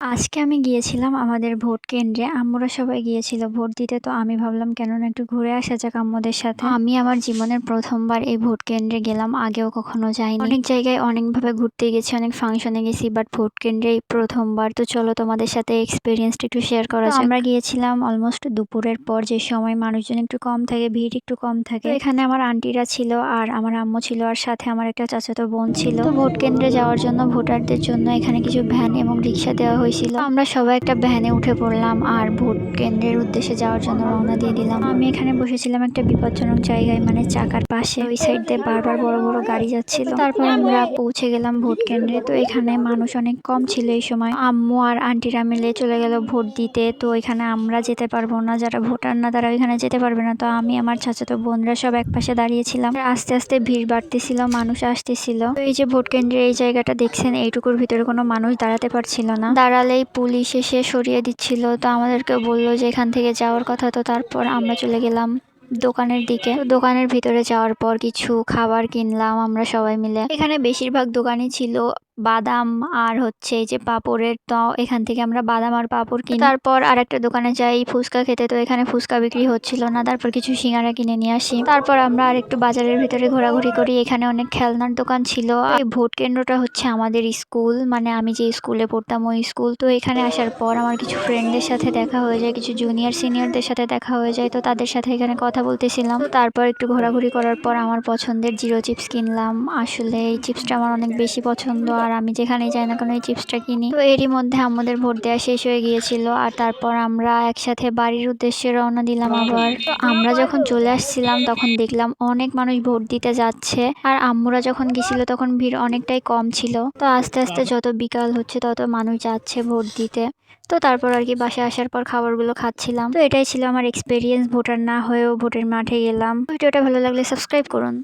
আজকে আমি গিয়েছিলাম আমাদের ভোট কেন্দ্রে। আম্মুরা সবাই গিয়েছিল ভোট দিতে। তো আমি ভাবলাম কেন না একটু ঘুরে আসা যাক আম্মুদের সাথে। আমি আমার জীবনের ১ম বার এই ভোট কেন্দ্রে গেলাম। আগেও কখনো যাইনি। অনেক জায়গায় অনেকভাবে ঘুরতে গেছি, অনেক ফাংশনে গেছি, বাট ভোট কেন্দ্রে এই ১ম বার। তো চলো তোমাদের সাথে এক্সপেরিয়েন্সটা একটু শেয়ার করা যাক। আমরা গিয়েছিলাম অলমোস্ট দুপুরের পর, যে সময় মানুষজন একটু কম থাকে, ভিড় একটু কম থাকে। তো এখানে আমার আন্টিরা ছিল আর আমার আম্মু ছিল আর সাথে আমার একটা চাচাতো বোন ছিল। তো ভোট কেন্দ্রে যাওয়ার জন্য ভোটারদের জন্য এখানে কিছু ভ্যান এবং রিক্সা দেওয়া হয়েছিল। আমরা সবাই একটা ভ্যানে উঠে পড়লাম আর ভোট কেন্দ্রের উদ্দেশ্যে যাওয়ার জন্য রওনা দিয়ে দিলাম। আমি এখানে বসেছিলাম একটা বিপজ্জনক জায়গায়, মানে চাকার পাশে। ওই সাইড দিয়ে বারবার বড় বড় গাড়ি যাচ্ছিল। তারপর আমরা পৌঁছে গেলাম ভোট কেন্দ্রে। তো এখানে মানুষ অনেক কম ছিল এই সময়। আম্মু আর আন্টিরা মিলে চলে গেল ভোট দিতে। তো এখানে আমরা যেতে পারবো না, যারা ভোটার না তারা এখানে যেতে পারবে না। তো আমি আমার চাচাতো বোনরা সব এক পাশে দাঁড়িয়েছিলাম। আস্তে আস্তে ভিড় বাড়তেছিল, মানুষ আসতেছিল। তো এই যে ভোট কেন্দ্রের এই জায়গাটা দেখছেন, এইটুকুর ভিতরে কোনো মানুষ দাঁড়াতে পারছিল না। দাঁড়ালেই পুলিশ এসে সরিয়ে দিচ্ছিল। তো আমাদেরকে বললো যে এখান থেকে যাওয়ার কথা। তো তারপর আমরা চলে গেলাম দোকানের দিকে। তো দোকানের ভিতরে যাওয়ার পর কিছু খাবার কিনলাম আমরা সবাই মিলে। এখানে বেশিরভাগ দোকানই ছিল বাদাম আর হচ্ছে এই যে পাপড়ের। তো এখান থেকে আমরা বাদাম আর পাপড় কিনি। তারপর আরেকটা দোকানে যাই ফুচকা খেতে। তো এখানে ফুচকা বিক্রি হচ্ছিল না। তারপর কিছু সিঙ্গারা কিনে নিয়ে আসি। তারপর আমরা আরেকটু বাজারের ভিতরে ঘোরাঘুরি করি। এখানে অনেক খেলনার দোকান ছিল। এই ভোট কেন্দ্রটা হচ্ছে আমাদের স্কুল, মানে আমি যে স্কুলে পড়তাম ওই স্কুল। তো এখানে আসার পর আমার কিছু ফ্রেন্ডদের সাথে দেখা হয়ে যায়, কিছু জুনিয়র সিনিয়রদের সাথে দেখা হয়ে যায়। তো তাদের সাথে এখানে কথা বলতেছিলাম। তো তারপর একটু ঘোরাঘুরি করার পর আমার পছন্দের জিরো চিপস কিনলাম। আসলে এই চিপসটা আমার অনেক বেশি পছন্দ আর আমি যেখানেই যাই না কেন এই চিপসটা কিনি। তো এরই মধ্যে আমাদের ভোট দেওয়া শেষ হয়ে গিয়েছিল আর তারপর আমরা একসাথে বাড়ির উদ্দেশ্যে রওনা দিলাম আবার। তো আমরা যখন চলে আসছিলাম তখন দেখলাম অনেক মানুষ ভোট দিতে যাচ্ছে আর আম্মুরা যখন গেছিল তখন ভিড় অনেকটাই কম ছিল। তো আস্তে আস্তে যত বিকাল হচ্ছে তত মানুষ যাচ্ছে ভোট দিতে। তো তারপর আর কি বাসায় আসার পর খাবারগুলো খাচ্ছিলাম। তো এটাই ছিল আমার এক্সপিরিয়েন্স, ভোটার না হয়েও ভোটের মাঠে গেলাম। ভিডিওটা ভালো লাগলে সাবস্ক্রাইব করুন।